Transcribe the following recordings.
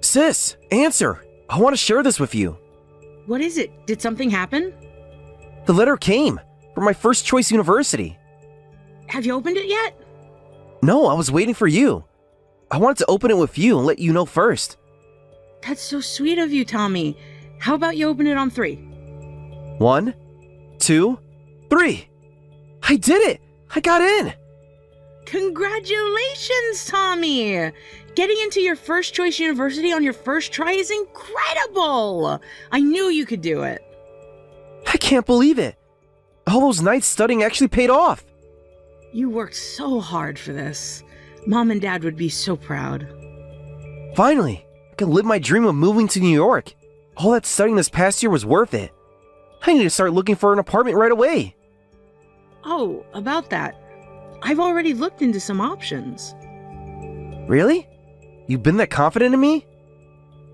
Sis, answer! I want to share this with you. What is it? Did something happen? The letter came from my first choice university. Have you opened it yet? No, I was waiting for you. I wanted to open it with you and let you know first. That's so sweet of you, Tommy. How about you open it on 3? 1, 2, 3. I did it! I got in! Congratulations, Tommy! Getting into your first choice university on your first try is incredible! I knew you could do it. I can't believe it. All those nights studying actually paid off. You worked so hard for this. Mom and Dad would be so proud. Finally, I can live my dream of moving to New York. All that studying this past year was worth it. I need to start looking for an apartment right away. Oh, about that. I've already looked into some options. Really? You've been that confident in me?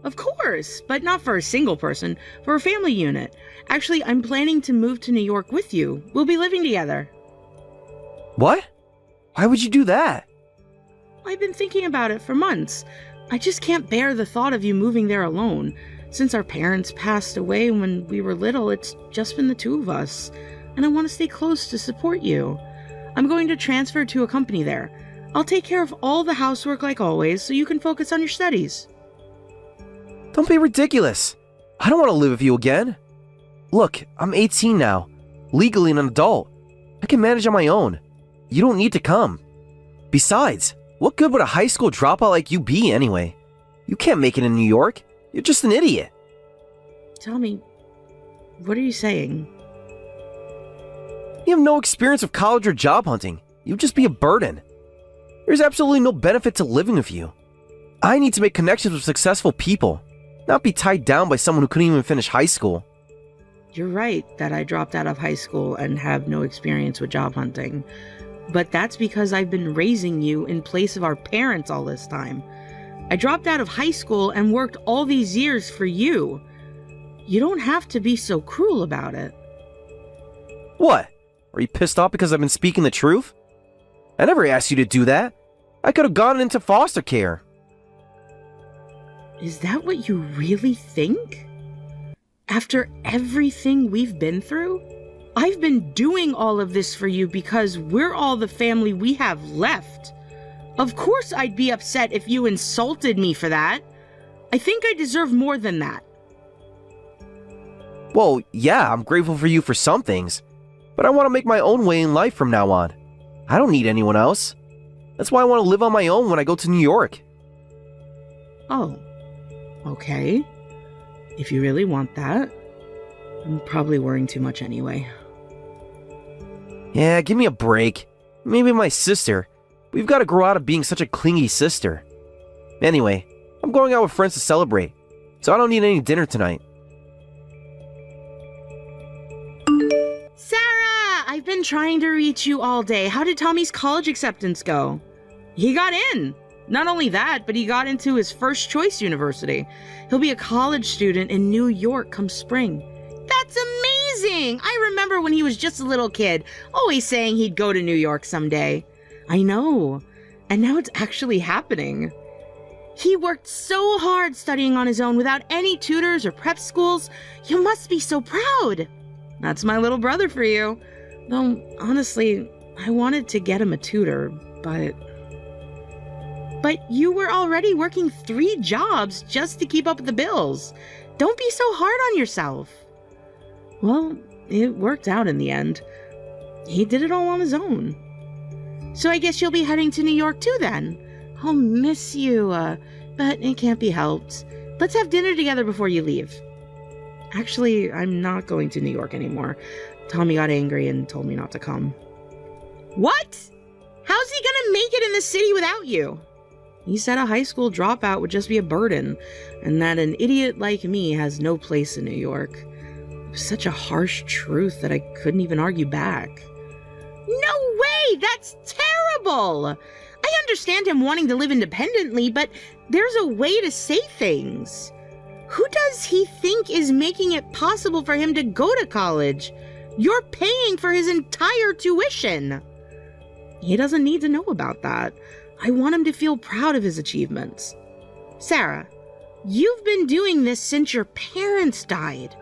Of course, but not for a single person, for a family unit. Actually, I'm planning to move to New York with you. We'll be living together. What? Why would you do that? I've been thinking about it for months. I just can't bear the thought of you moving there alone. Since our parents passed away when we were little, it's just been the two of us. And I want to stay close to support you. I'm going to transfer to a company there. I'll take care of all the housework like always, so you can focus on your studies. Don't be ridiculous. I don't want to live with you again. Look, I'm 18 now, legally an adult. I can manage on my own. You don't need to come. Besides, what good would a high school dropout like you be anyway? You can't make it in New York. You're just an idiot. Tell me, what are you saying? You have no experience of college or job hunting. You'd just be a burden. There's absolutely no benefit to living with you. I need to make connections with successful people, not be tied down by someone who couldn't even finish high school. You're right that I dropped out of high school and have no experience with job hunting. But that's because I've been raising you in place of our parents all this time. I dropped out of high school and worked all these years for you. You don't have to be so cruel about it. What? Are you pissed off because I've been speaking the truth? I never asked you to do that. I could have gone into foster care. Is that what you really think? After everything we've been through? I've been doing all of this for you because we're all the family we have left. Of course I'd be upset if you insulted me for that. I think I deserve more than that. Well, yeah, I'm grateful for you for some things, but I want to make my own way in life from now on. I don't need anyone else. That's why I want to live on my own when I go to New York. Oh, okay. If you really want that. I'm probably worrying too much anyway. Yeah, give me a break. Maybe my sister. We've got to grow out of being such a clingy sister. Anyway, I'm going out with friends to celebrate, so I don't need any dinner tonight. Sarah! I've been trying to reach you all day. How did Tommy's college acceptance go? He got in. Not only that, but he got into his first choice university. He'll be a college student in New York come spring. That's amazing! I remember when he was just a little kid, always saying he'd go to New York someday. I know. And now it's actually happening. He worked so hard studying on his own without any tutors or prep schools. You must be so proud. That's my little brother for you. Though, honestly, I wanted to get him a tutor, but you were already working 3 jobs just to keep up with the bills. Don't be so hard on yourself. Well, it worked out in the end. He did it all on his own. So I guess you'll be heading to New York too then. I'll miss you, but it can't be helped. Let's have dinner together before you leave. Actually, I'm not going to New York anymore. Tommy got angry and told me not to come. What? How's he gonna make it in the city without you? He said a high school dropout would just be a burden, and that an idiot like me has no place in New York. It was such a harsh truth that I couldn't even argue back. No way! That's terrible! I understand him wanting to live independently, but there's a way to say things. Who does he think is making it possible for him to go to college? You're paying for his entire tuition. He doesn't need to know about that. I want him to feel proud of his achievements. Sarah, You've been doing this since your parents died,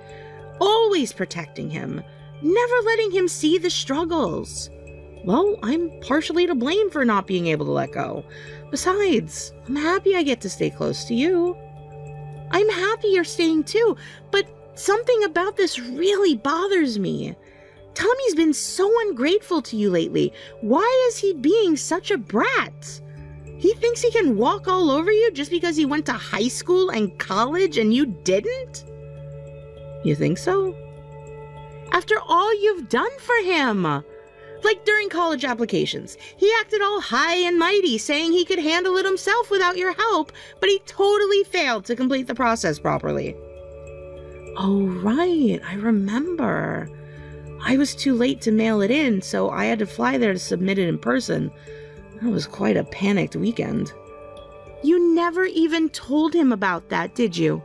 always protecting him, never letting him see the struggles. Well, I'm partially to blame for not being able to let go. Besides, I'm happy I get to stay close to you. I'm happy you're staying too, but something about this really bothers me. Tommy's been so ungrateful to you lately. Why is he being such a brat? He thinks he can walk all over you just because he went to high school and college and you didn't? You think so? After all you've done for him. Like during college applications, he acted all high and mighty, saying he could handle it himself without your help, but he totally failed to complete the process properly. Oh, right, I remember. I was too late to mail it in, so I had to fly there to submit it in person. That was quite a panicked weekend. You never even told him about that, did you?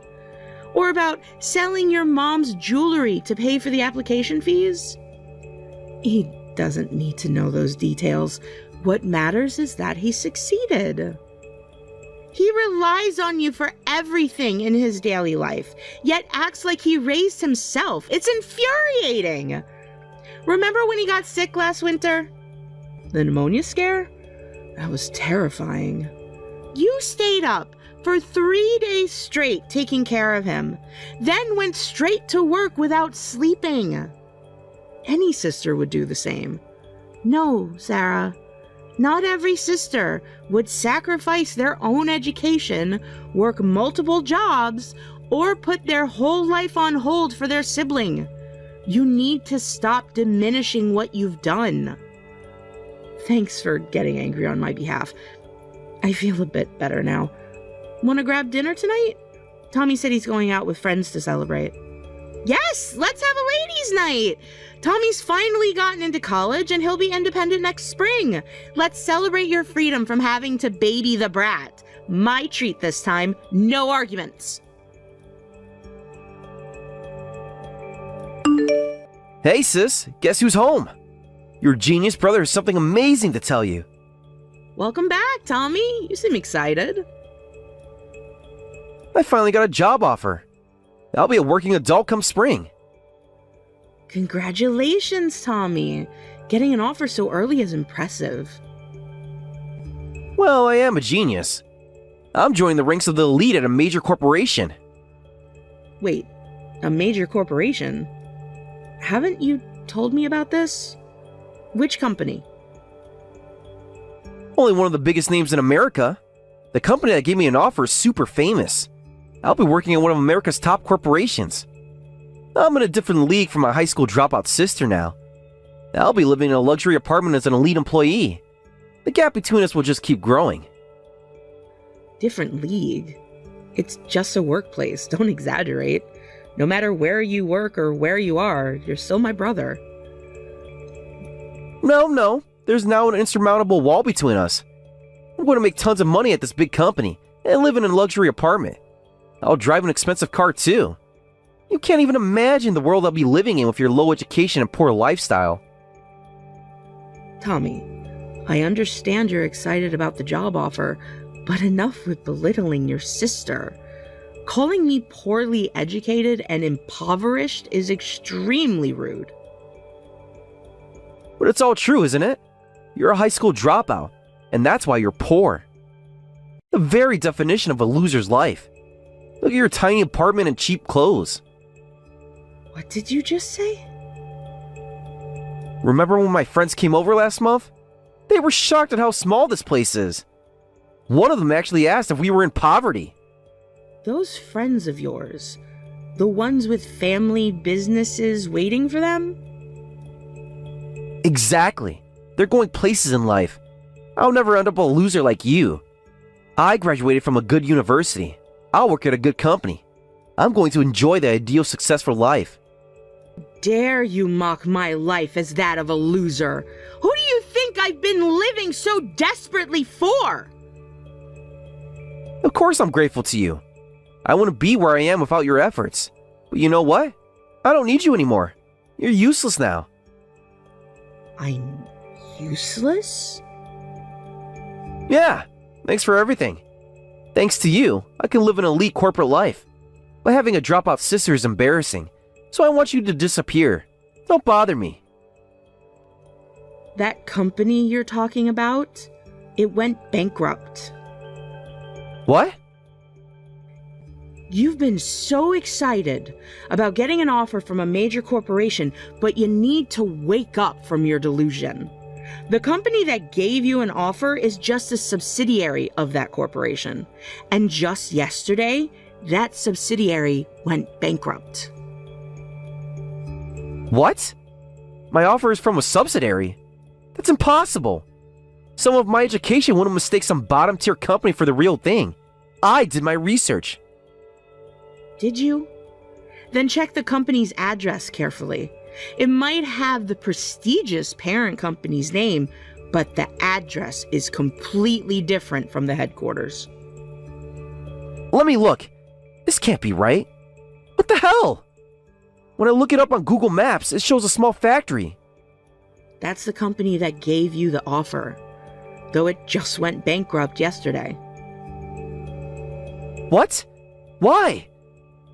Or about selling your mom's jewelry to pay for the application fees? He doesn't need to know those details. What matters is that he succeeded. He relies on you for everything in his daily life, yet acts like he raised himself. It's infuriating. Remember when he got sick last winter? The pneumonia scare? That was terrifying. You stayed up for 3 days straight taking care of him, then went straight to work without sleeping. Any sister would do the same. No, Sarah, not every sister would sacrifice their own education, work multiple jobs, or put their whole life on hold for their sibling. You need to stop diminishing what you've done. Thanks for getting angry on my behalf. I feel a bit better now. Want to grab dinner tonight? Tommy said he's going out with friends to celebrate. Yes, let's have a ladies' night. Tommy's finally gotten into college and he'll be independent next spring. Let's celebrate your freedom from having to baby the brat. My treat this time, no arguments. Hey sis, guess who's home? Your genius brother has something amazing to tell you. Welcome back, Tommy. You seem excited. I finally got a job offer. I'll be a working adult come spring. Congratulations, Tommy. Getting an offer so early is impressive. Well, I am a genius. I'm joining the ranks of the elite at a major corporation. Wait, a major corporation? Haven't you told me about this? Which company? Only one of the biggest names in America. The company that gave me an offer is super famous. I'll be working at one of America's top corporations. I'm in a different league from my high school dropout sister now. I'll be living in a luxury apartment as an elite employee. The gap between us will just keep growing. Different league? It's just a workplace, don't exaggerate. No matter where you work or where you are, you're still my brother. No, there's now an insurmountable wall between us. I'm going to make tons of money at this big company and live in a luxury apartment. I'll drive an expensive car too. You can't even imagine the world I'll be living in with your low education and poor lifestyle. Tommy, I understand you're excited about the job offer, but enough with belittling your sister. Calling me poorly educated and impoverished is extremely rude. But it's all true, isn't it? You're a high school dropout, and that's why you're poor. The very definition of a loser's life. Look at your tiny apartment and cheap clothes. What did you just say? Remember when my friends came over last month? They were shocked at how small this place is. One of them actually asked if we were in poverty. Those friends of yours, the ones with family businesses waiting for them? Exactly. They're going places in life. I'll never end up a loser like you. I graduated from a good university. I'll work at a good company. I'm going to enjoy the ideal successful life. Dare you mock my life as that of a loser? Who do you think I've been living so desperately for? Of course I'm grateful to you. I wouldn't be where I am without your efforts. But you know what? I don't need you anymore. You're useless now. I'm useless? Yeah, thanks for everything. Thanks to you, I can live an elite corporate life. But having a dropout sister is embarrassing, so I want you to disappear. Don't bother me. That company you're talking about, it went bankrupt. What? You've been so excited about getting an offer from a major corporation, but you need to wake up from your delusion. The company that gave you an offer is just a subsidiary of that corporation. And just yesterday, that subsidiary went bankrupt. What? My offer is from a subsidiary? That's impossible. Someone of my education wouldn't mistake some bottom-tier company for the real thing. I did my research. Did you? Then check the company's address carefully. It might have the prestigious parent company's name, but the address is completely different from the headquarters. Let me look. This can't be right. What the hell? When I look it up on Google Maps, it shows a small factory. That's the company that gave you the offer, though it just went bankrupt yesterday. What? Why?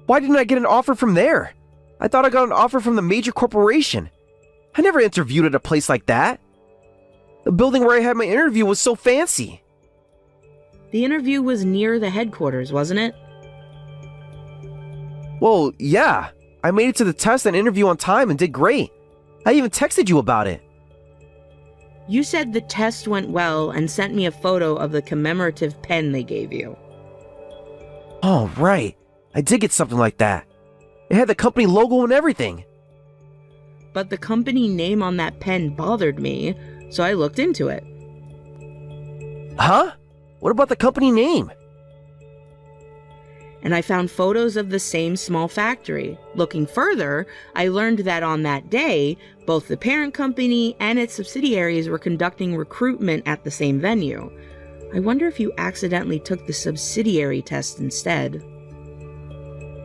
Why didn't I get an offer from there? I thought I got an offer from the major corporation. I never interviewed at a place like that. The building where I had my interview was so fancy. The interview was near the headquarters, wasn't it? Well, yeah. I made it to the test and interview on time and did great. I even texted you about it. You said the test went well and sent me a photo of the commemorative pen they gave you. Oh, right. I did get something like that. It had the company logo and everything. But the company name on that pen bothered me, so I looked into it. Huh? What about the company name? And I found photos of the same small factory. Looking further, I learned that on that day, both the parent company and its subsidiaries were conducting recruitment at the same venue. I wonder if you accidentally took the subsidiary test instead.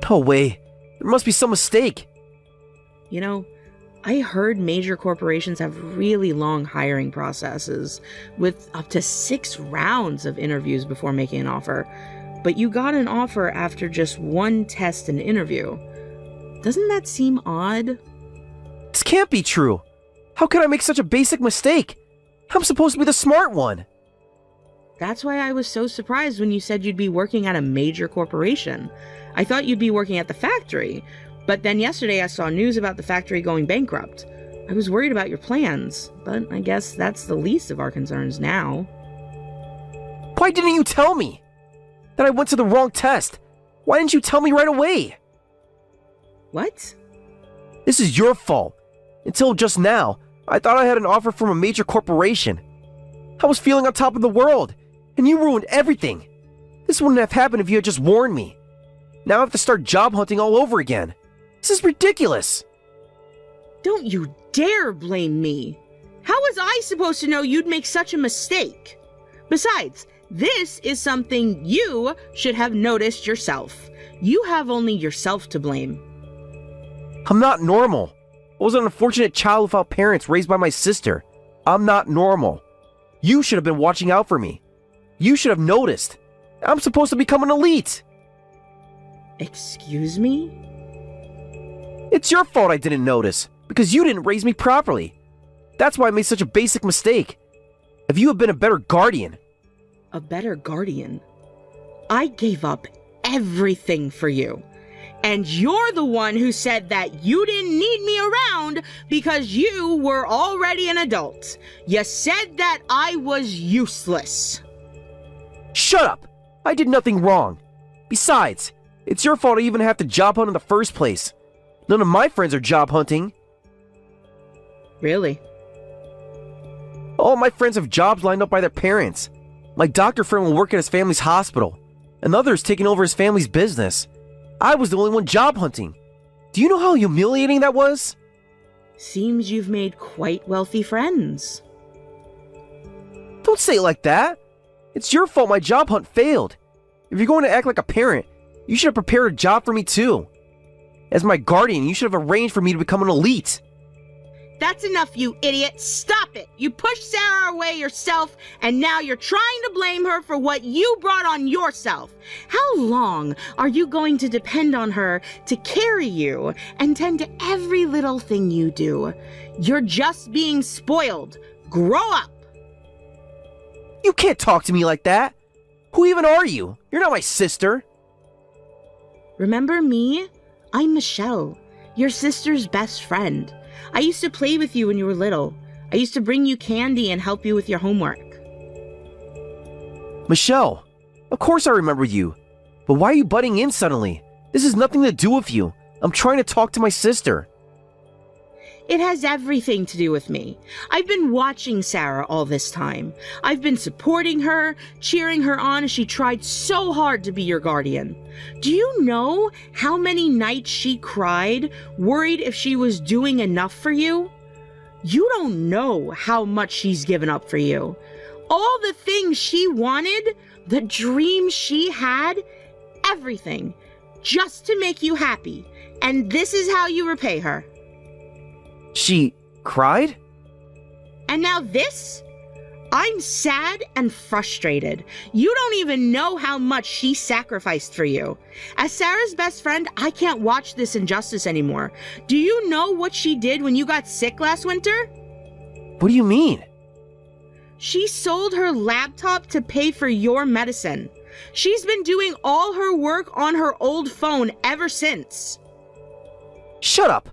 No way. There must be some mistake. You know, I heard major corporations have really long hiring processes, with up to 6 rounds of interviews before making an offer. But you got an offer after just 1 test and interview. Doesn't that seem odd? This can't be true. How could I make such a basic mistake? I'm supposed to be the smart one. That's why I was so surprised when you said you'd be working at a major corporation. I thought you'd be working at the factory, but then yesterday I saw news about the factory going bankrupt. I was worried about your plans, but I guess that's the least of our concerns now. Why didn't you tell me? That I went to the wrong test. Why didn't you tell me right away? What? This is your fault. Until just now, I thought I had an offer from a major corporation. I was feeling on top of the world, and you ruined everything. This wouldn't have happened if you had just warned me. Now I have to start job hunting all over again. This is ridiculous. Don't you dare blame me. How was I supposed to know you'd make such a mistake? Besides, this is something you should have noticed yourself. You have only yourself to blame. I'm not normal. I was an unfortunate child without parents raised by my sister. I'm not normal. You should have been watching out for me. You should have noticed. I'm supposed to become an elite. Excuse me? It's your fault I didn't notice, because you didn't raise me properly. That's why I made such a basic mistake. If you had been a better guardian. A better guardian? I gave up everything for you. And you're the one who said that you didn't need me around because you were already an adult. You said that I was useless. Shut up! I did nothing wrong. Besides, it's your fault I even have to job hunt in the first place. None of my friends are job hunting. Really? All my friends have jobs lined up by their parents. My doctor friend will work at his family's hospital. Another's taking over his family's business. I was the only one job hunting. Do you know how humiliating that was? Seems you've made quite wealthy friends. Don't say it like that. It's your fault my job hunt failed. If you're going to act like a parent, you should have prepared a job for me too. As my guardian, you should have arranged for me to become an elite. That's enough, you idiot. Stop Stop it! You pushed Sarah away yourself, and now you're trying to blame her for what you brought on yourself. How long are you going to depend on her to carry you and tend to every little thing you do? You're just being spoiled. Grow up! You can't talk to me like that. Who even are you? You're not my sister. Remember me? I'm Michelle, your sister's best friend. I used to play with you when you were little. I used to bring you candy and help you with your homework. Michelle, of course I remember you. But why are you butting in suddenly? This has nothing to do with you. I'm trying to talk to my sister. It has everything to do with me. I've been watching Sarah all this time. I've been supporting her, cheering her on as she tried so hard to be your guardian. Do you know how many nights she cried, worried if she was doing enough for you? You don't know how much she's given up for you. All the things she wanted, the dreams she had, everything, just to make you happy. And this is how you repay her. She cried? And now this? I'm sad and frustrated. You don't even know how much she sacrificed for you. As Sarah's best friend, I can't watch this injustice anymore. Do you know what she did when you got sick last winter? What do you mean? She sold her laptop to pay for your medicine. She's been doing all her work on her old phone ever since. Shut up.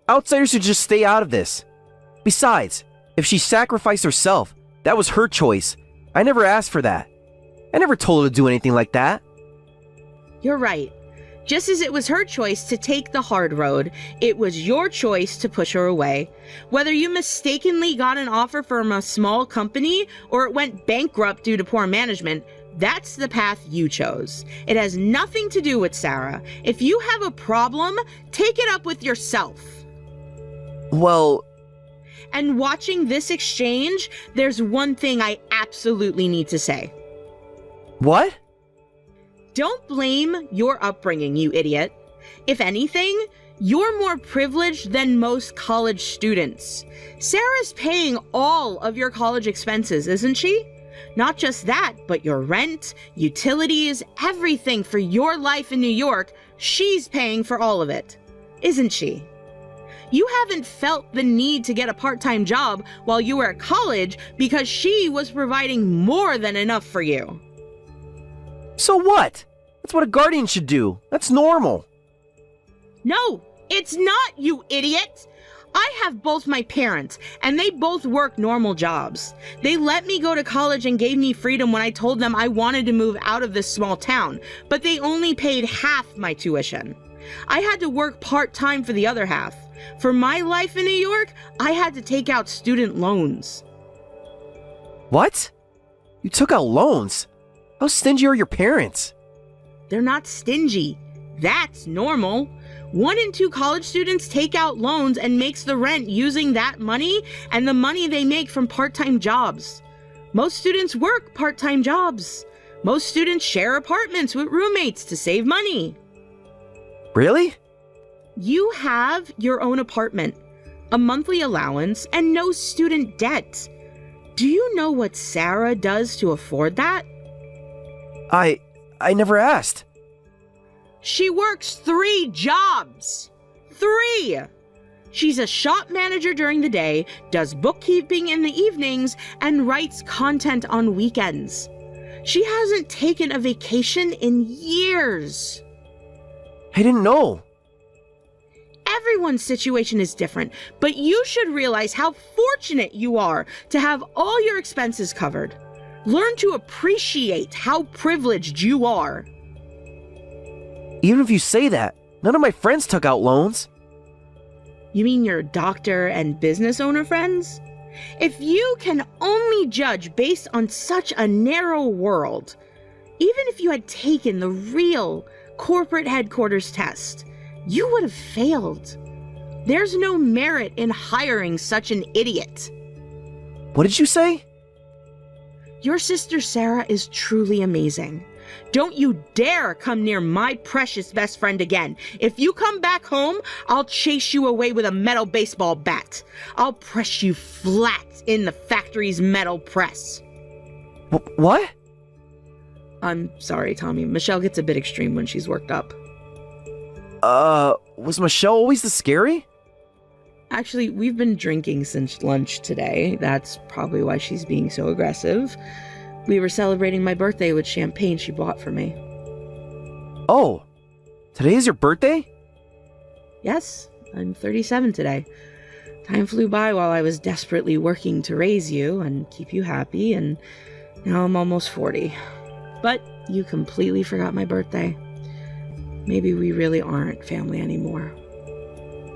Outsiders should just stay out of this. Besides, if she sacrificed herself, that was her choice. I never asked for that. I never told her to do anything like that. You're right. Just as it was her choice to take the hard road, it was your choice to push her away. Whether you mistakenly got an offer from a small company or it went bankrupt due to poor management, that's the path you chose. It has nothing to do with Sarah. If you have a problem, take it up with yourself. Well... And watching this exchange, there's one thing I absolutely need to say. What? Don't blame your upbringing, you idiot. If anything, you're more privileged than most college students. Sarah's paying all of your college expenses, isn't she? Not just that, but your rent, utilities, everything for your life in New York, she's paying for all of it, isn't she? You haven't felt the need to get a part-time job while you were at college because she was providing more than enough for you. So what? That's what a guardian should do. That's normal. No, it's not, you idiot! I have both my parents, and they both work normal jobs. They let me go to college and gave me freedom when I told them I wanted to move out of this small town, but they only paid half my tuition. I had to work part-time for the other half. For my life in New York, I had to take out student loans. What? You took out loans? How stingy are your parents? They're not stingy. That's normal. 1 in 2 college students take out loans and makes the rent using that money and the money they make from part-time jobs. Most students work part-time jobs. Most students share apartments with roommates to save money. Really? You have your own apartment, a monthly allowance, and no student debt. Do you know what Sarah does to afford that? I never asked. She works 3 jobs. 3! She's a shop manager during the day, does bookkeeping in the evenings, and writes content on weekends. She hasn't taken a vacation in years. I didn't know. Everyone's situation is different, but you should realize how fortunate you are to have all your expenses covered. Learn to appreciate how privileged you are. Even if you say that, none of my friends took out loans. You mean your doctor and business owner friends? If you can only judge based on such a narrow world, even if you had taken the real corporate headquarters test, you would have failed. There's no merit in hiring such an idiot. What did you say? Your sister Sarah is truly amazing. Don't you dare come near my precious best friend again. If you come back home, I'll chase you away with a metal baseball bat. I'll press you flat in the factory's metal press. What? I'm sorry, Tommy. Michelle gets a bit extreme when she's worked up. Was Michelle always this scary? Actually, we've been drinking since lunch today. That's probably why she's being so aggressive. We were celebrating my birthday with champagne she bought for me. Oh, today is your birthday? Yes, I'm 37 today. Time flew by while I was desperately working to raise you and keep you happy, and now I'm almost 40. But you completely forgot my birthday. Maybe we really aren't family anymore.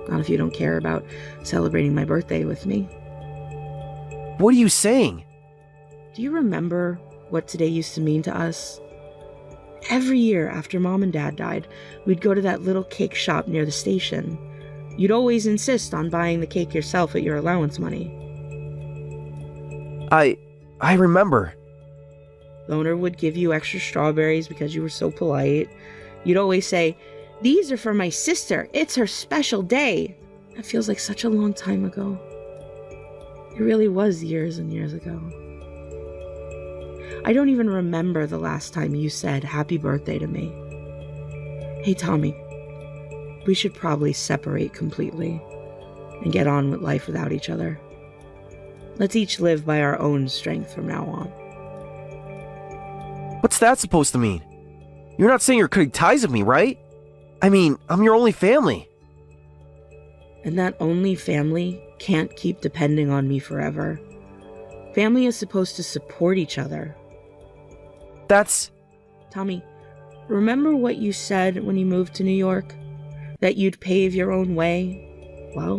Not if you don't care about celebrating my birthday with me. What are you saying? Do you remember what today used to mean to us? Every year after Mom and Dad died, we'd go to that little cake shop near the station. You'd always insist on buying the cake yourself at your allowance money. I remember. The owner would give you extra strawberries because you were so polite. You'd always say, "These are for my sister. It's her special day." That feels like such a long time ago. It really was years and years ago. I don't even remember the last time you said happy birthday to me. Hey, Tommy, we should probably separate completely and get on with life without each other. Let's each live by our own strength from now on. What's that supposed to mean? You're not saying you're cutting ties with me, right? I mean, I'm your only family. And that only family can't keep depending on me forever. Family is supposed to support each other. That's... Tommy, remember what you said when you moved to New York? That you'd pave your own way? Well,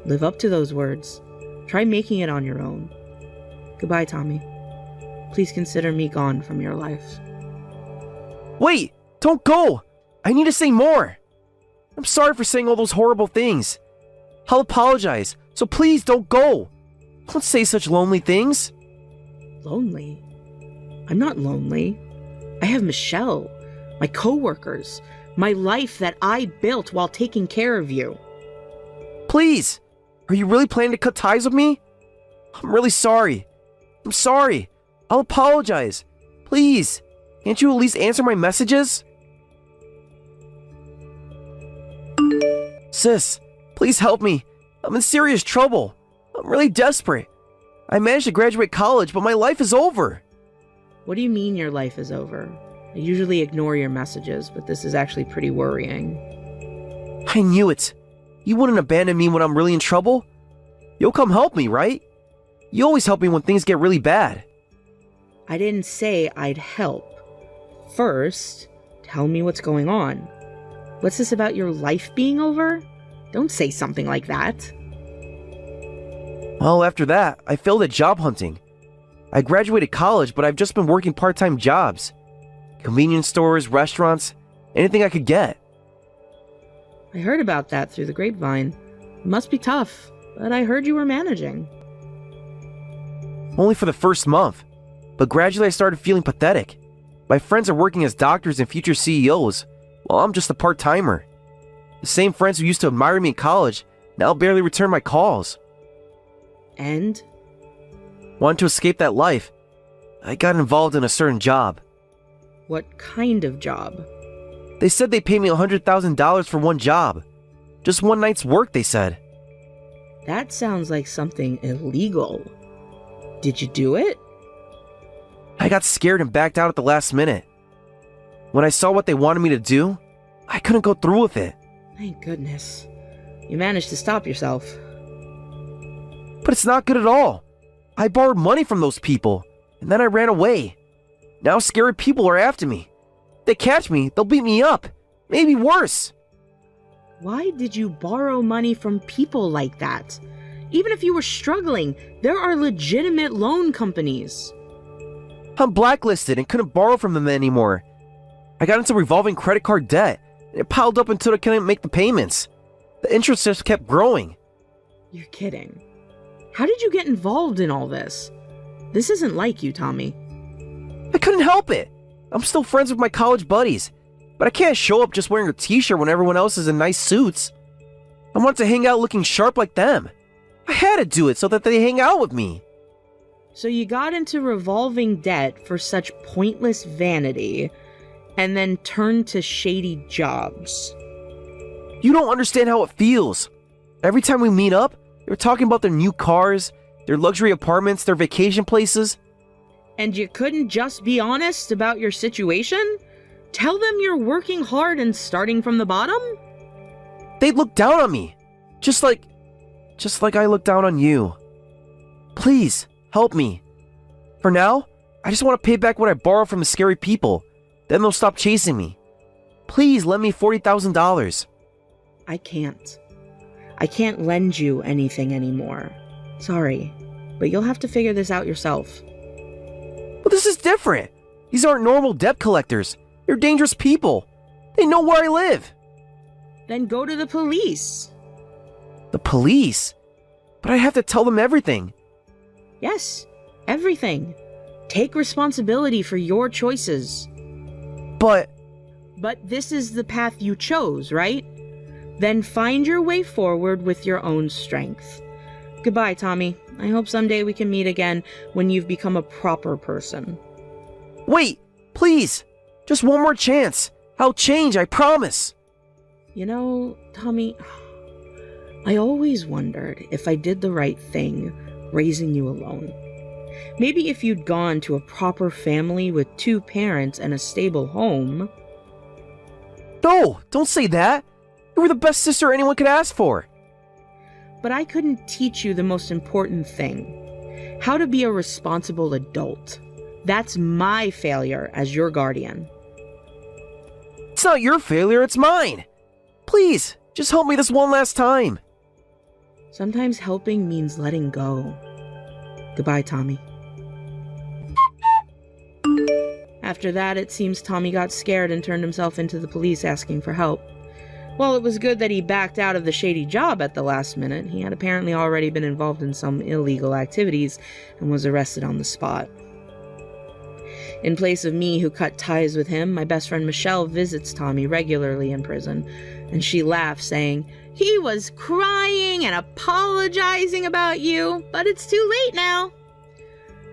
live up to those words. Try making it on your own. Goodbye, Tommy. Please consider me gone from your life. Wait! Don't go! I need to say more! I'm sorry for saying all those horrible things. I'll apologize, so please don't go! Don't say such lonely things. Lonely? I'm not lonely. I have Michelle, my coworkers, my life that I built while taking care of you. Please! Are you really planning to cut ties with me? I'm really sorry. I'm sorry. I'll apologize. Please, can't you at least answer my messages? Sis, please help me. I'm in serious trouble. I'm really desperate. I managed to graduate college, but my life is over. What do you mean your life is over? I usually ignore your messages, but this is actually pretty worrying. I knew it. You wouldn't abandon me when I'm really in trouble. You'll come help me, right? You always help me when things get really bad. I didn't say I'd help. First, tell me what's going on. What's this about your life being over? Don't say something like that. Well, after that, I failed at job hunting. I graduated college, but I've just been working part-time jobs. Convenience stores, restaurants, anything I could get. I heard about that through the grapevine. It must be tough, but I heard you were managing. Only for the first month, but gradually I started feeling pathetic. My friends are working as doctors and future CEOs, while I'm just a part-timer. The same friends who used to admire me in college now barely return my calls. And? Wanted to escape that life. I got involved in a certain job. What kind of job? They said they'd pay me $100,000 for one job. Just one night's work, they said. That sounds like something illegal. Did you do it? I got scared and backed out at the last minute. When I saw what they wanted me to do, I couldn't go through with it. Thank goodness. You managed to stop yourself. But it's not good at all. I borrowed money from those people, and then I ran away. Now scary people are after me. If they catch me, they'll beat me up. Maybe worse. Why did you borrow money from people like that? Even if you were struggling, there are legitimate loan companies. I'm blacklisted and couldn't borrow from them anymore. I got into revolving credit card debt, and it piled up until I couldn't make the payments. The interest just kept growing. You're kidding. How did you get involved in all this? This isn't like you, Tommy. I couldn't help it. I'm still friends with my college buddies, but I can't show up just wearing a t-shirt when everyone else is in nice suits. I want to hang out looking sharp like them. I had to do it so that they hang out with me. So you got into revolving debt for such pointless vanity, and then turned to shady jobs. You don't understand how it feels. Every time we meet up, they're talking about their new cars, their luxury apartments, their vacation places. And you couldn't just be honest about your situation? Tell them you're working hard and starting from the bottom? They'd look down on me. Just like I look down on you. Please, help me. For now, I just want to pay back what I borrowed from the scary people. Then they'll stop chasing me. Please lend me $40,000. I can't. I can't lend you anything anymore. Sorry, but you'll have to figure this out yourself. But this is different. These aren't normal debt collectors. They're dangerous people. They know where I live. Then go to the police. The police? But I have to tell them everything. Yes, everything. Take responsibility for your choices. But this is the path you chose, right? Then find your way forward with your own strength. Goodbye, Tommy. I hope someday we can meet again when you've become a proper person. Wait, please. Just one more chance. I'll change, I promise. You know, Tommy, I always wondered if I did the right thing raising you alone. Maybe if you'd gone to a proper family with 2 parents and a stable home. No, don't say that. You were the best sister anyone could ask for. But I couldn't teach you the most important thing. How to be a responsible adult. That's my failure as your guardian. It's not your failure, it's mine. Please, just help me this one last time. Sometimes helping means letting go. Goodbye, Tommy. After that, it seems Tommy got scared and turned himself into the police asking for help. Well, it was good that he backed out of the shady job at the last minute. He had apparently already been involved in some illegal activities and was arrested on the spot. In place of me, who cut ties with him, my best friend Michelle visits Tommy regularly in prison, and she laughs, saying, "He was crying and apologizing about you, but it's too late now."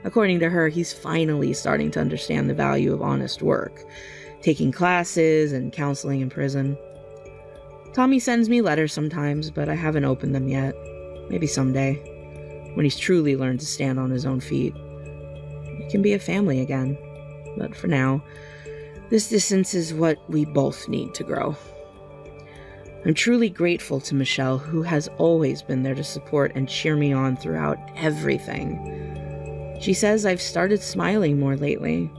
According to her, he's finally starting to understand the value of honest work, taking classes and counseling in prison. Tommy sends me letters sometimes, but I haven't opened them yet. Maybe someday, when he's truly learned to stand on his own feet. We can be a family again. But for now, this distance is what we both need to grow. I'm truly grateful to Michelle, who has always been there to support and cheer me on throughout everything. She says I've started smiling more lately.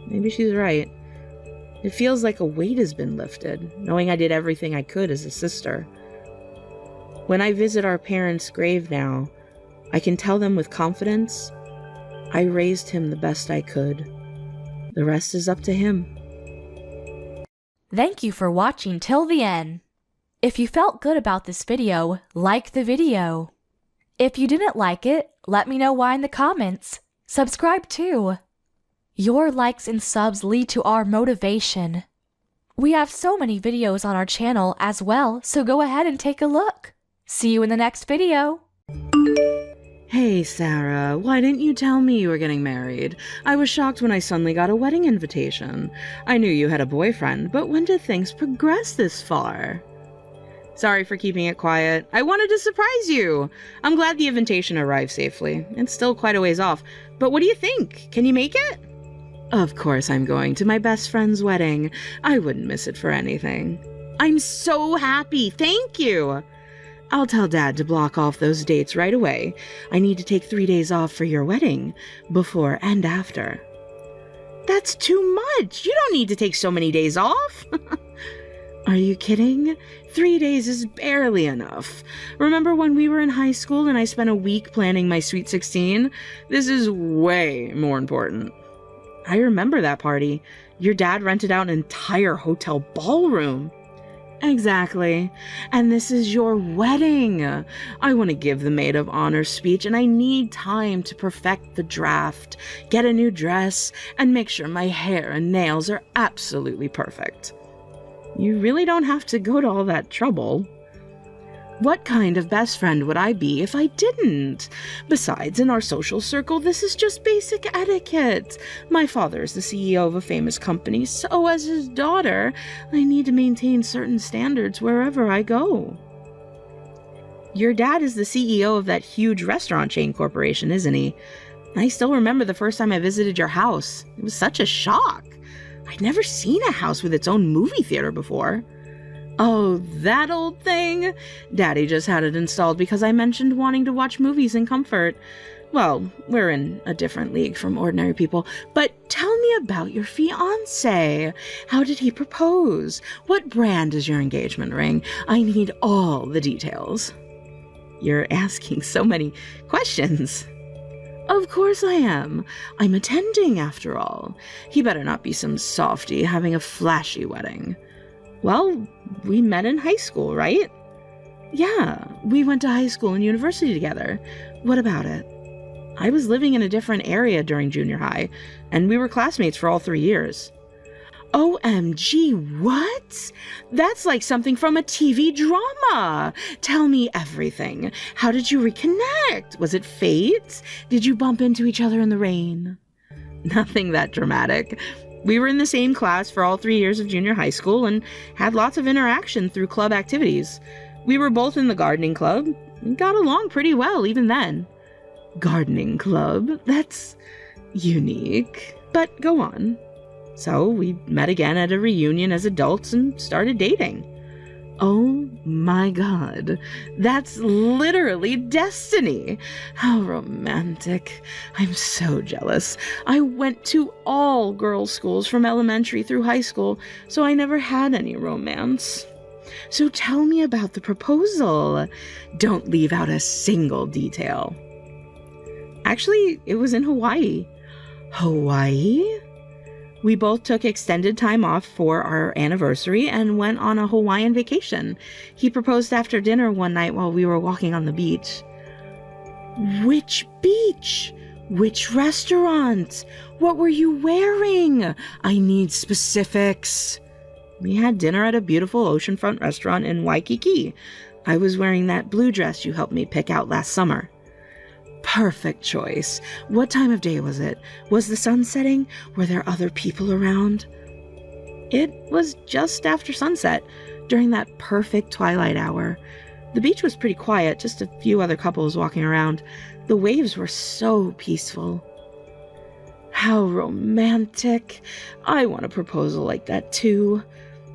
Maybe she's right. It feels like a weight has been lifted, knowing I did everything I could as a sister. When I visit our parents' grave now, I can tell them with confidence, I raised him the best I could. The rest is up to him. Thank you for watching till the end. If you felt good about this video, like the video. If you didn't like it, let me know why in the comments. Subscribe too. Your likes and subs lead to our motivation. We have so many videos on our channel as well, so go ahead and take a look. See you in the next video. Hey, Sarah, why didn't you tell me you were getting married? I was shocked when I suddenly got a wedding invitation. I knew you had a boyfriend, but when did things progress this far? Sorry for keeping it quiet. I wanted to surprise you. I'm glad the invitation arrived safely. It's still quite a ways off, but what do you think? Can you make it? Of course I'm going to my best friend's wedding. I wouldn't miss it for anything. I'm so happy. Thank you. I'll tell Dad to block off those dates right away. I need to take 3 days off for your wedding, before and after. That's too much. You don't need to take so many days off. Are you kidding? 3 days is barely enough. Remember when we were in high school and I spent a week planning my Sweet 16? This is way more important. I remember that party. Your dad rented out an entire hotel ballroom. Exactly. And this is your wedding. I want to give the maid of honor speech, and I need time to perfect the draft, get a new dress, and make sure my hair and nails are absolutely perfect. You really don't have to go to all that trouble. What kind of best friend would I be if I didn't? Besides, in our social circle, this is just basic etiquette. My father is the CEO of a famous company, so as his daughter, I need to maintain certain standards wherever I go. Your dad is the CEO of that huge restaurant chain corporation, isn't he? I still remember the first time I visited your house. It was such a shock. I'd never seen a house with its own movie theater before. Oh, that old thing? Daddy just had it installed because I mentioned wanting to watch movies in comfort. Well, we're in a different league from ordinary people, but tell me about your fiancé. How did he propose? What brand is your engagement ring? I need all the details. You're asking so many questions. Of course I am. I'm attending, after all. He better not be some softy having a flashy wedding. Well, we met in high school, right? Yeah, we went to high school and university together. What about it? I was living in a different area during junior high, and we were classmates for all 3 years. OMG, what? That's like something from a TV drama. Tell me everything. How did you reconnect? Was it fate? Did you bump into each other in the rain? Nothing that dramatic. We were in the same class for all 3 years of junior high school and had lots of interaction through club activities. We were both in the gardening club and got along pretty well even then. Gardening club? That's unique. But go on. So we met again at a reunion as adults and started dating. Oh my God, that's literally destiny. How romantic. I'm so jealous. I went to all girls' schools from elementary through high school, so I never had any romance. So tell me about the proposal. Don't leave out a single detail. Actually, it was in Hawaii. Hawaii? We both took extended time off for our anniversary and went on a Hawaiian vacation. He proposed after dinner one night while we were walking on the beach. Which beach? Which restaurant? What were you wearing? I need specifics. We had dinner at a beautiful oceanfront restaurant in Waikiki. I was wearing that blue dress you helped me pick out last summer. Perfect choice. What time of day was it? Was the sun setting? Were there other people around? It was just after sunset, during that perfect twilight hour. The beach was pretty quiet, just a few other couples walking around. The waves were so peaceful. How romantic. I want a proposal like that too.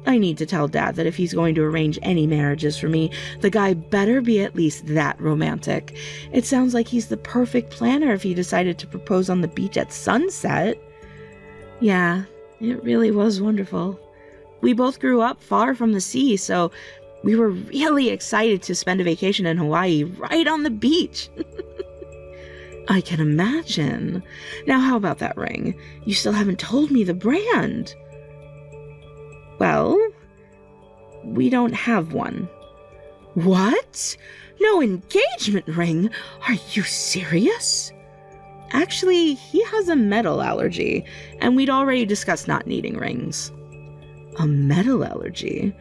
I need to tell Dad that if he's going to arrange any marriages for me, the guy better be at least that romantic. It sounds like he's the perfect planner if he decided to propose on the beach at sunset. Yeah, it really was wonderful. We both grew up far from the sea, so we were really excited to spend a vacation in Hawaii right on the beach. I can imagine. Now, how about that ring? You still haven't told me the brand. Well, we don't have one. What? No engagement ring? Are you serious? Actually, he has a metal allergy, and we'd already discussed not needing rings. A metal allergy?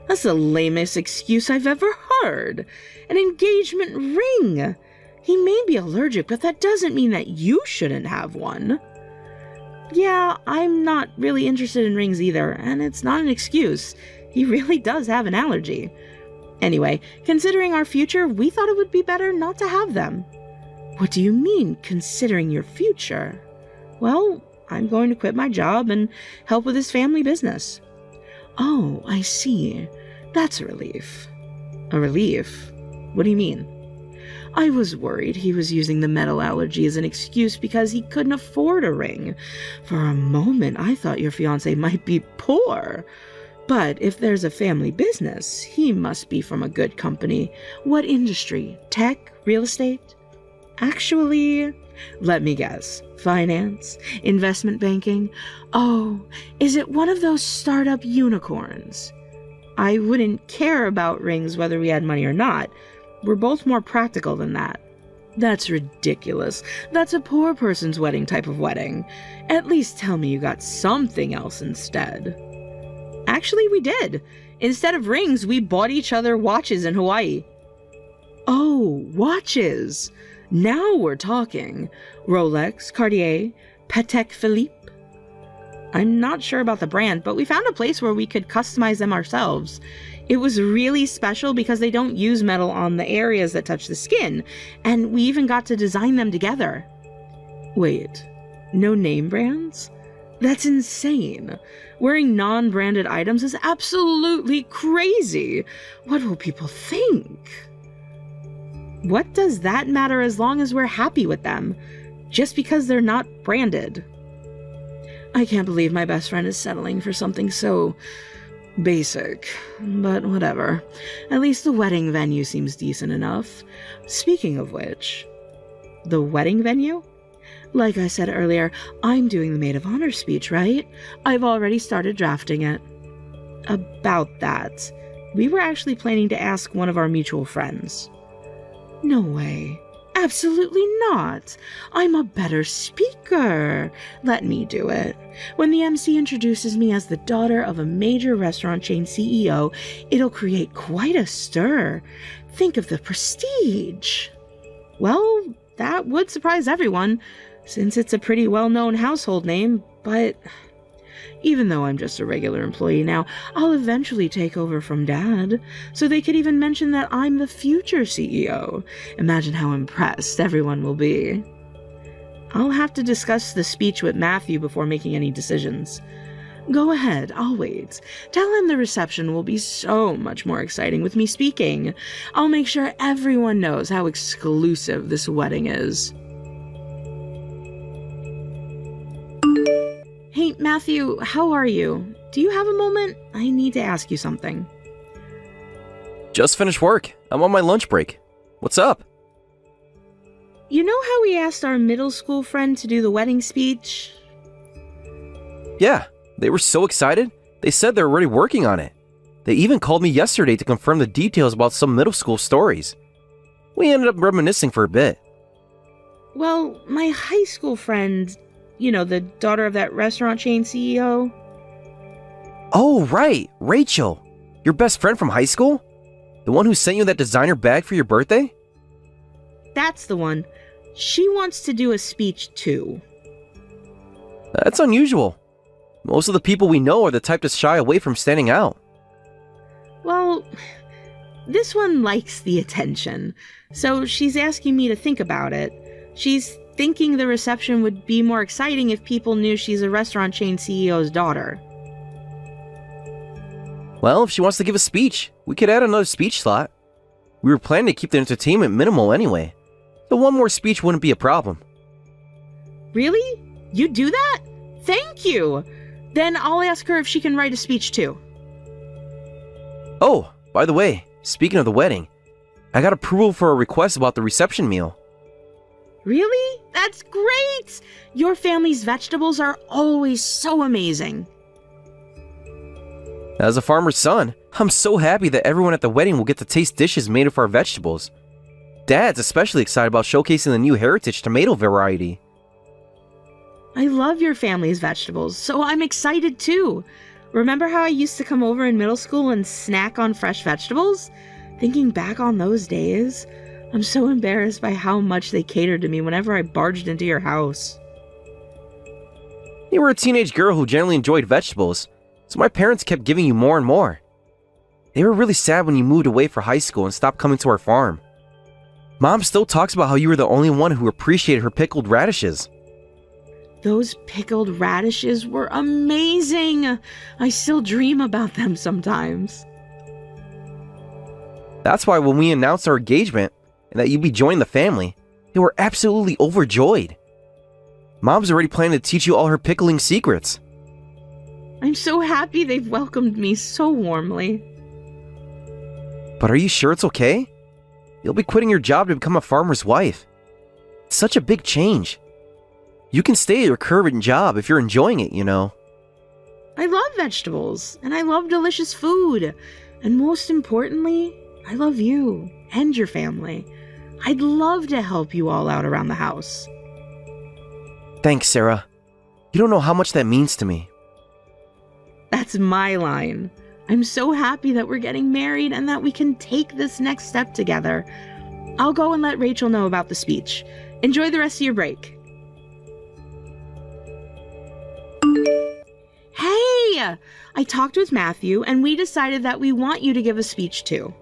That's the lamest excuse I've ever heard. An engagement ring. He may be allergic, but that doesn't mean that you shouldn't have one. Yeah, I'm not really interested in rings either, and it's not an excuse. He really does have an allergy. Anyway, considering our future, we thought it would be better not to have them. What do you mean, considering your future? Well, I'm going to quit my job and help with his family business. Oh, I see. That's a relief. A relief? What do you mean? I was worried he was using the metal allergy as an excuse because he couldn't afford a ring. For a moment, I thought your fiancé might be poor. But if there's a family business, he must be from a good company. What industry? Tech? Real estate? Actually, let me guess. Finance? Investment banking? Oh, is it one of those startup unicorns? I wouldn't care about rings whether we had money or not. We're both more practical than that. That's ridiculous. That's a poor person's wedding type of wedding. At least tell me you got something else instead. Actually, we did. Instead of rings, we bought each other watches in Hawaii. Oh, watches. Now we're talking. Rolex, Cartier, Patek Philippe. I'm not sure about the brand, but we found a place where we could customize them ourselves. It was really special because they don't use metal on the areas that touch the skin, and we even got to design them together. Wait, no name brands? That's insane. Wearing non-branded items is absolutely crazy. What will people think? What does that matter as long as we're happy with them? Just because they're not branded. I can't believe my best friend is settling for something so basic, but whatever. At least the wedding venue seems decent enough. Speaking of which, the wedding venue? Like I said earlier, I'm doing the maid of honor speech, right? I've already started drafting it. About that, we were actually planning to ask one of our mutual friends. No way. Absolutely not. I'm a better speaker. Let me do it. When the MC introduces me as the daughter of a major restaurant chain CEO, it'll create quite a stir. Think of the prestige. Well, that would surprise everyone, since it's a pretty well-known household name, but even though I'm just a regular employee now, I'll eventually take over from Dad, so they could even mention that I'm the future CEO. Imagine how impressed everyone will be. I'll have to discuss the speech with Matthew before making any decisions. Go ahead, I'll wait. Tell him the reception will be so much more exciting with me speaking. I'll make sure everyone knows how exclusive this wedding is. Hey, Matthew, how are you? Do you have a moment? I need to ask you something. Just finished work. I'm on my lunch break. What's up? You know how we asked our middle school friend to do the wedding speech? Yeah, they were so excited. They said they're already working on it. They even called me yesterday to confirm the details about some middle school stories. We ended up reminiscing for a bit. Well, my high school friend, you know, the daughter of that restaurant chain CEO. Oh, right, Rachel. Your best friend from high school? The one who sent you that designer bag for your birthday? That's the one. She wants to do a speech too. That's unusual. Most of the people we know are the type to shy away from standing out. Well, this one likes the attention, so she's asking me to think about it. She's thinking the reception would be more exciting if people knew she's a restaurant chain CEO's daughter. Well, if she wants to give a speech, we could add another speech slot. We were planning to keep the entertainment minimal anyway, so one more speech wouldn't be a problem. Really? You do that? Thank you! Then I'll ask her if she can write a speech too. Oh, by the way, speaking of the wedding, I got approval for a request about the reception meal. Really? That's great! Your family's vegetables are always so amazing. As a farmer's son, I'm so happy that everyone at the wedding will get to taste dishes made of our vegetables. Dad's especially excited about showcasing the new heritage tomato variety. I love your family's vegetables, so I'm excited too. Remember how I used to come over in middle school and snack on fresh vegetables? Thinking back on those days, I'm so embarrassed by how much they catered to me whenever I barged into your house. You were a teenage girl who generally enjoyed vegetables, so my parents kept giving you more and more. They were really sad when you moved away for high school and stopped coming to our farm. Mom still talks about how you were the only one who appreciated her pickled radishes. Those pickled radishes were amazing! I still dream about them sometimes. That's why when we announced our engagement and that you'd be joining the family, they were absolutely overjoyed. Mom's already planning to teach you all her pickling secrets. I'm so happy they've welcomed me so warmly. But are you sure it's okay? You'll be quitting your job to become a farmer's wife. It's such a big change. You can stay at your current job if you're enjoying it, you know. I love vegetables, and I love delicious food. And most importantly, I love you and your family. I'd love to help you all out around the house. Thanks, Sarah. You don't know how much that means to me. That's my line. I'm so happy that we're getting married and that we can take this next step together. I'll go and let Rachel know about the speech. Enjoy the rest of your break. Hey! I talked with Matthew and we decided that we want you to give a speech too.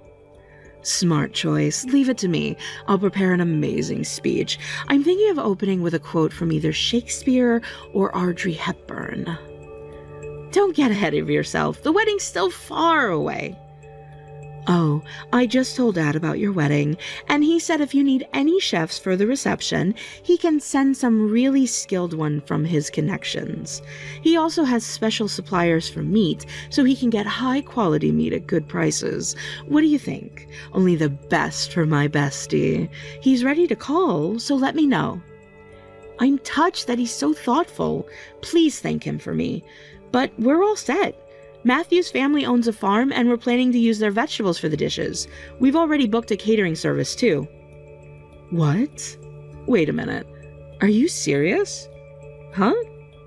Smart choice. Leave it to me. I'll prepare an amazing speech. I'm thinking of opening with a quote from either Shakespeare or Audrey Hepburn. Don't get ahead of yourself. The wedding's still far away. Oh, I just told Dad about your wedding, and he said if you need any chefs for the reception, he can send some really skilled one from his connections. He also has special suppliers for meat, so he can get high-quality meat at good prices. What do you think? Only the best for my bestie. He's ready to call, so let me know. I'm touched that he's so thoughtful. Please thank him for me. But we're all set. Matthew's family owns a farm and we're planning to use their vegetables for the dishes. We've already booked a catering service too. What? Wait a minute. Are you serious? Huh?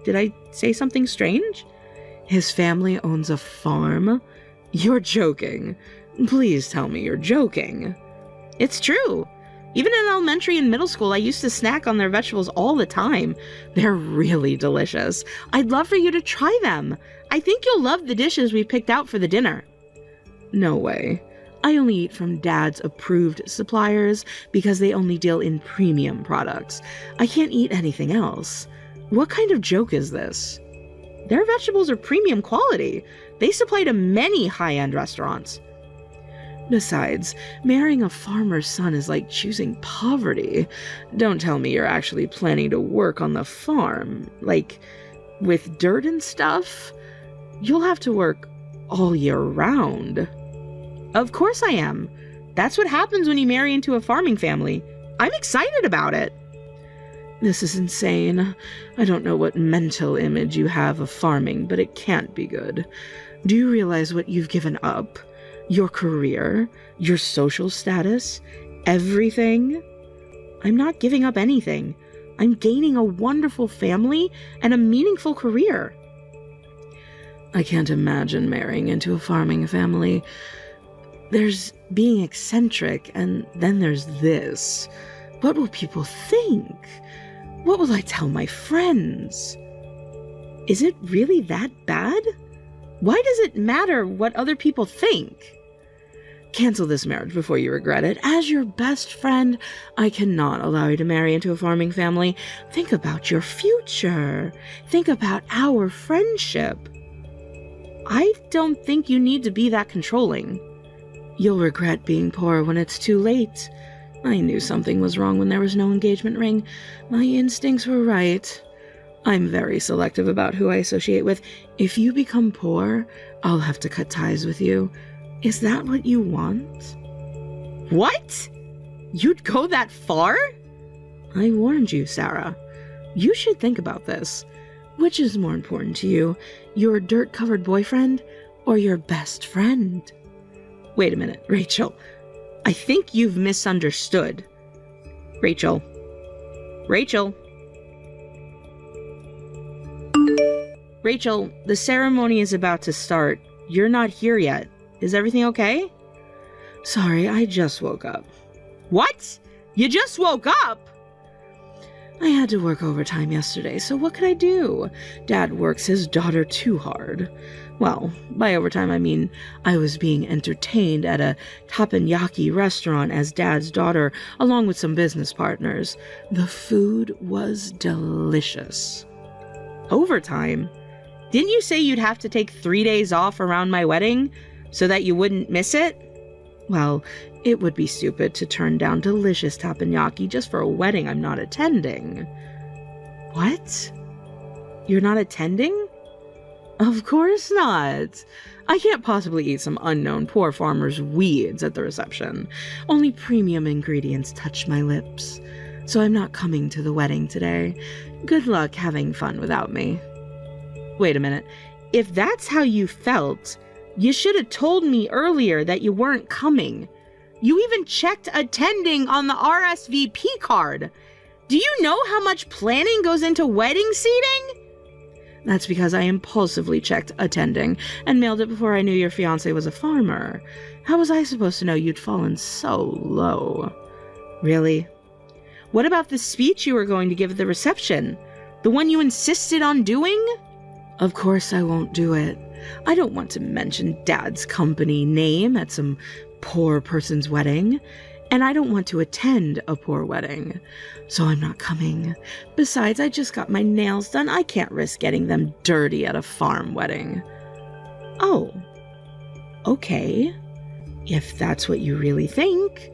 Did I say something strange? His family owns a farm? You're joking. Please tell me you're joking. It's true. Even in elementary and middle school, I used to snack on their vegetables all the time. They're really delicious. I'd love for you to try them. I think you'll love the dishes we picked out for the dinner. No way. I only eat from Dad's approved suppliers because they only deal in premium products. I can't eat anything else. What kind of joke is this? Their vegetables are premium quality. They supply to many high-end restaurants. Besides, marrying a farmer's son is like choosing poverty. Don't tell me you're actually planning to work on the farm, like with dirt and stuff. You'll have to work all year round. Of course I am. That's what happens when you marry into a farming family. I'm excited about it. This is insane. I don't know what mental image you have of farming, but it can't be good. Do you realize what you've given up? Your career, your social status, everything? I'm not giving up anything. I'm gaining a wonderful family and a meaningful career. I can't imagine marrying into a farming family. There's being eccentric, and then there's this. What will people think? What will I tell my friends? Is it really that bad? Why does it matter what other people think? Cancel this marriage before you regret it. As your best friend, I cannot allow you to marry into a farming family. Think about your future. Think about our friendship. I don't think you need to be that controlling. You'll regret being poor when it's too late. I knew something was wrong when there was no engagement ring. My instincts were right. I'm very selective about who I associate with. If you become poor, I'll have to cut ties with you. Is that what you want? What? You'd go that far? I warned you, Sarah. You should think about this. Which is more important to you, your dirt-covered boyfriend or your best friend? Wait a minute, Rachel. I think you've misunderstood. Rachel. Rachel. Rachel, the ceremony is about to start. You're not here yet. Is everything okay? Sorry, I just woke up. What? You just woke up? I had to work overtime yesterday, so what could I do? Dad works his daughter too hard. Well, by overtime I mean I was being entertained at a teppanyaki restaurant as Dad's daughter, along with some business partners. The food was delicious. Overtime? Didn't you say you'd have to take 3 days off around my wedding so that you wouldn't miss it? Well, it would be stupid to turn down delicious teppanyaki just for a wedding I'm not attending. What? You're not attending? Of course not. I can't possibly eat some unknown poor farmer's weeds at the reception. Only premium ingredients touch my lips. So I'm not coming to the wedding today. Good luck having fun without me. Wait a minute. If that's how you felt, You should have told me earlier that you weren't coming. You even checked attending on the RSVP card. Do you know how much planning goes into wedding seating? That's because I impulsively checked attending and mailed it before I knew your fiancé was a farmer. How was I supposed to know you'd fallen so low? Really? What about the speech you were going to give at the reception? The one you insisted on doing? Of course I won't do it. I don't want to mention Dad's company name at some poor person's wedding, and I don't want to attend a poor wedding, so I'm not coming. Besides, I just got my nails done. I can't risk getting them dirty at a farm wedding. Oh, okay. If that's what you really think,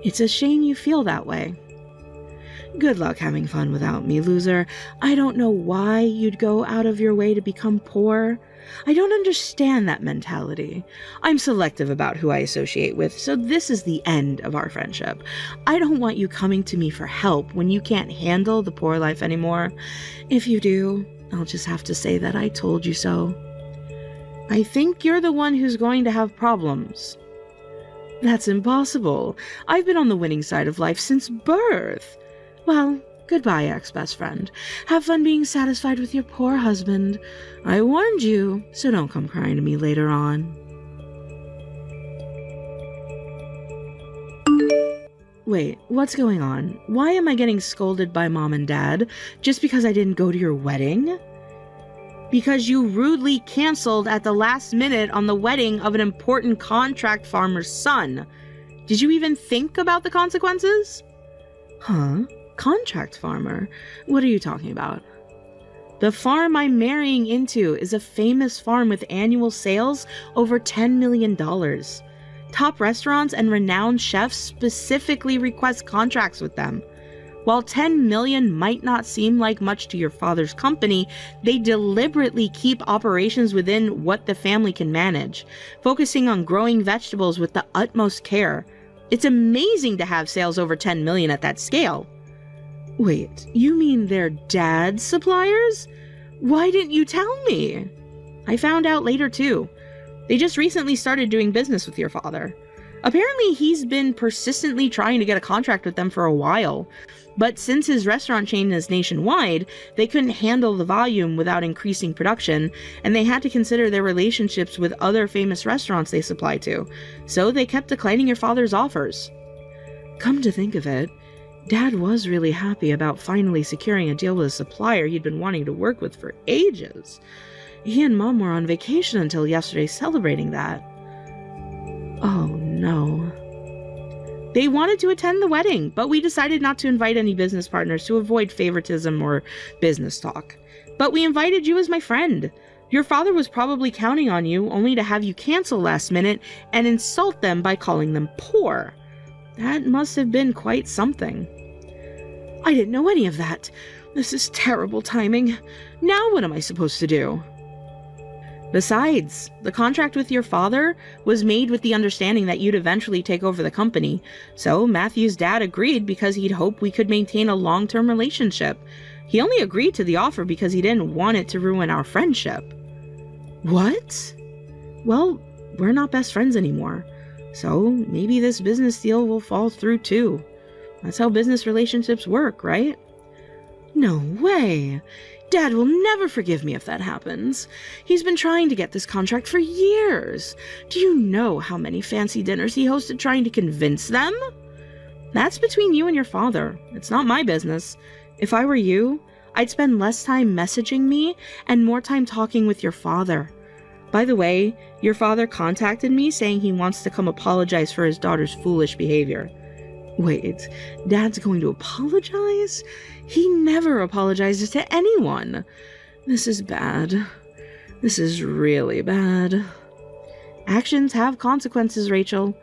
it's a shame you feel that way. Good luck having fun without me, loser. I don't know why you'd go out of your way to become poor. I don't understand that mentality. I'm selective about who I associate with, so this is the end of our friendship. I don't want you coming to me for help when you can't handle the poor life anymore. If you do, I'll just have to say that I told you so. I think you're the one who's going to have problems. That's impossible. I've been on the winning side of life since birth. Well, goodbye, ex-best friend. Have fun being satisfied with your poor husband. I warned you, so don't come crying to me later on. Wait, what's going on? Why am I getting scolded by Mom and Dad just because I didn't go to your wedding? Because you rudely canceled at the last minute on the wedding of an important contract farmer's son. Did you even think about the consequences? Huh? Contract farmer? What are you talking about? The farm I'm marrying into is a famous farm with annual sales over $10 million. Top restaurants and renowned chefs specifically request contracts with them. While $10 million might not seem like much to your father's company, they deliberately keep operations within what the family can manage, focusing on growing vegetables with the utmost care. It's amazing to have sales over $10 million at that scale. Wait, you mean they're Dad's suppliers? Why didn't you tell me? I found out later too. They just recently started doing business with your father. Apparently he's been persistently trying to get a contract with them for a while, but since his restaurant chain is nationwide, they couldn't handle the volume without increasing production, and they had to consider their relationships with other famous restaurants they supply to, so they kept declining your father's offers. Come to think of it, Dad was really happy about finally securing a deal with a supplier he'd been wanting to work with for ages. He and Mom were on vacation until yesterday celebrating that. Oh no. They wanted to attend the wedding, but we decided not to invite any business partners to avoid favoritism or business talk. But we invited you as my friend. Your father was probably counting on you, only to have you cancel last minute and insult them by calling them poor. That must have been quite something. I didn't know any of that. This is terrible timing. Now what am I supposed to do? Besides, the contract with your father was made with the understanding that you'd eventually take over the company, so Matthew's dad agreed because he'd hoped we could maintain a long-term relationship. He only agreed to the offer because he didn't want it to ruin our friendship. What? Well, we're not best friends anymore, so maybe this business deal will fall through too. That's how business relationships work, right? No way! Dad will never forgive me if that happens. He's been trying to get this contract for years. Do you know how many fancy dinners he hosted trying to convince them? That's between you and your father. It's not my business. If I were you, I'd spend less time messaging me and more time talking with your father. By the way, your father contacted me saying he wants to come apologize for his daughter's foolish behavior. Wait, Dad's going to apologize? He never apologizes to anyone. This is bad. This is really bad. Actions have consequences, Rachel.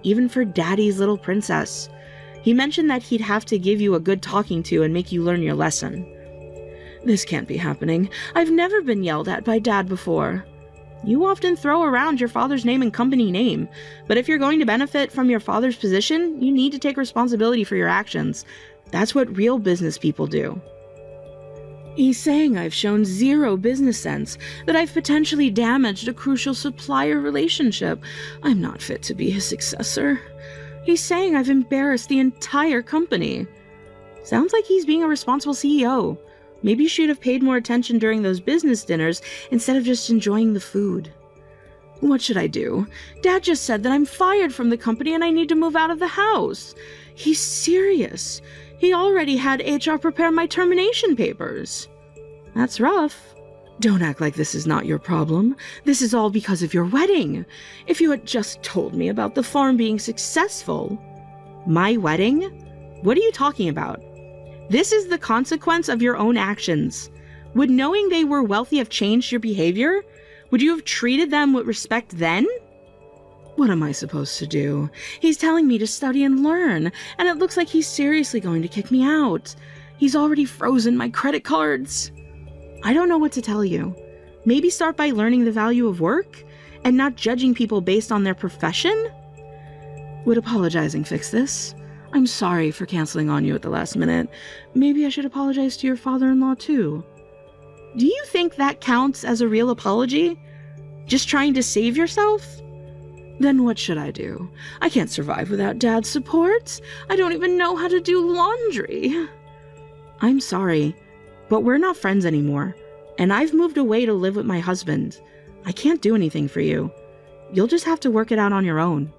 Even for Daddy's little princess. He mentioned that he'd have to give you a good talking to and make you learn your lesson. This can't be happening. I've never been yelled at by Dad before. You often throw around your father's name and company name, but if you're going to benefit from your father's position, you need to take responsibility for your actions. That's what real business people do. He's saying I've shown zero business sense, that I've potentially damaged a crucial supplier relationship. I'm not fit to be his successor. He's saying I've embarrassed the entire company. Sounds like he's being a responsible CEO. Maybe you should have paid more attention during those business dinners instead of just enjoying the food. What should I do? Dad just said that I'm fired from the company and I need to move out of the house. He's serious. He already had HR prepare my termination papers. That's rough. Don't act like this is not your problem. This is all because of your wedding. If you had just told me about the farm being successful. My wedding? What are you talking about? This is the consequence of your own actions. Would knowing they were wealthy have changed your behavior? Would you have treated them with respect then? What am I supposed to do? He's telling me to study and learn, and it looks like he's seriously going to kick me out. He's already frozen my credit cards. I don't know what to tell you. Maybe start by learning the value of work and not judging people based on their profession? Would apologizing fix this? I'm sorry for canceling on you at the last minute. Maybe I should apologize to your father-in-law too. Do you think that counts as a real apology? Just trying to save yourself? Then what should I do? I can't survive without Dad's support. I don't even know how to do laundry. I'm sorry, but we're not friends anymore, and I've moved away to live with my husband. I can't do anything for you. You'll just have to work it out on your own.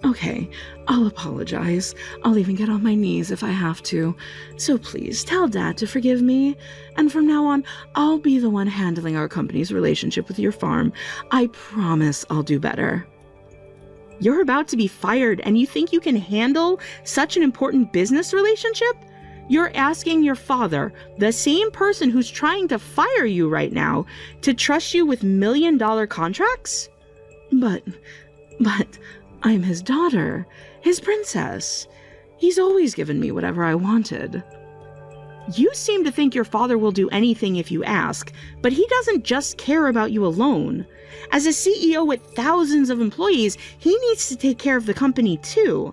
Okay, I'll apologize. I'll even get on my knees if I have to. So please, tell Dad to forgive me. And from now on, I'll be the one handling our company's relationship with your farm. I promise I'll do better. You're about to be fired, and you think you can handle such an important business relationship? You're asking your father, the same person who's trying to fire you right now, to trust you with million-dollar contracts? But... I'm his daughter, his princess. He's always given me whatever I wanted. You seem to think your father will do anything if you ask, but he doesn't just care about you alone. As a CEO with thousands of employees, he needs to take care of the company too.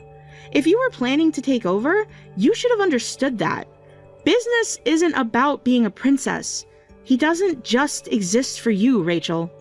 If you were planning to take over, you should have understood that. Business isn't about being a princess. He doesn't just exist for you, Rachel.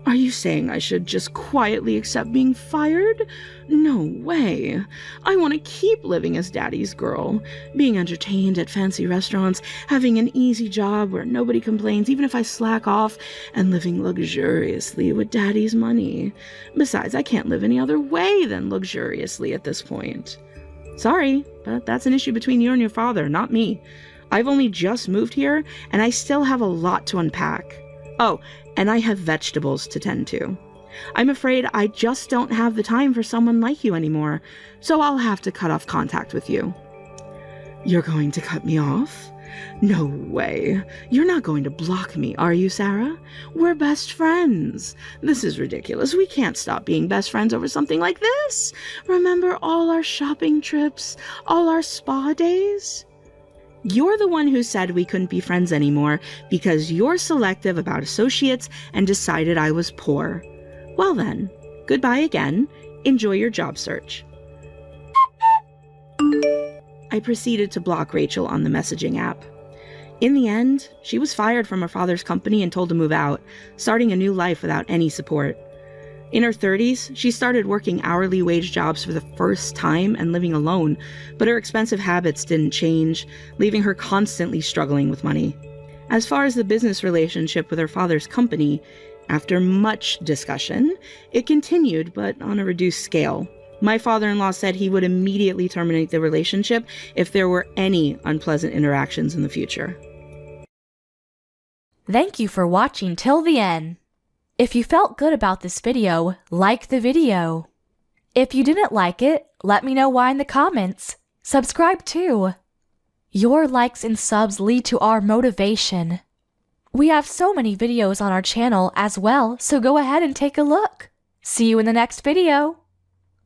Are you saying I should just quietly accept being fired? No way. I want to keep living as Daddy's girl, being entertained at fancy restaurants, having an easy job where nobody complains even if I slack off, and living luxuriously with Daddy's money. Besides, I can't live any other way than luxuriously at this point. Sorry, but that's an issue between you and your father, not me. I've only just moved here, and I still have a lot to unpack. Oh, and I have vegetables to tend to. I'm afraid I just don't have the time for someone like you anymore, so I'll have to cut off contact with you. You're going to cut me off? No way. You're not going to block me, are you, Sarah? We're best friends. This is ridiculous. We can't stop being best friends over something like this. Remember all our shopping trips, all our spa days? You're the one who said we couldn't be friends anymore because you're selective about associates and decided I was poor. Well then, goodbye again. Enjoy your job search. I proceeded to block Rachel on the messaging app. In the end, she was fired from her father's company and told to move out, starting a new life without any support. In her 30s, she started working hourly wage jobs for the first time and living alone, but her expensive habits didn't change, leaving her constantly struggling with money. As far as the business relationship with her father's company, after much discussion, it continued, but on a reduced scale. My father-in-law said he would immediately terminate the relationship if there were any unpleasant interactions in the future. Thank you for watching till the end. If you felt good about this video, like the video. If you didn't like it, let me know why in the comments. Subscribe too. Your likes and subs lead to our motivation. We have so many videos on our channel as well, so go ahead and take a look. See you in the next video.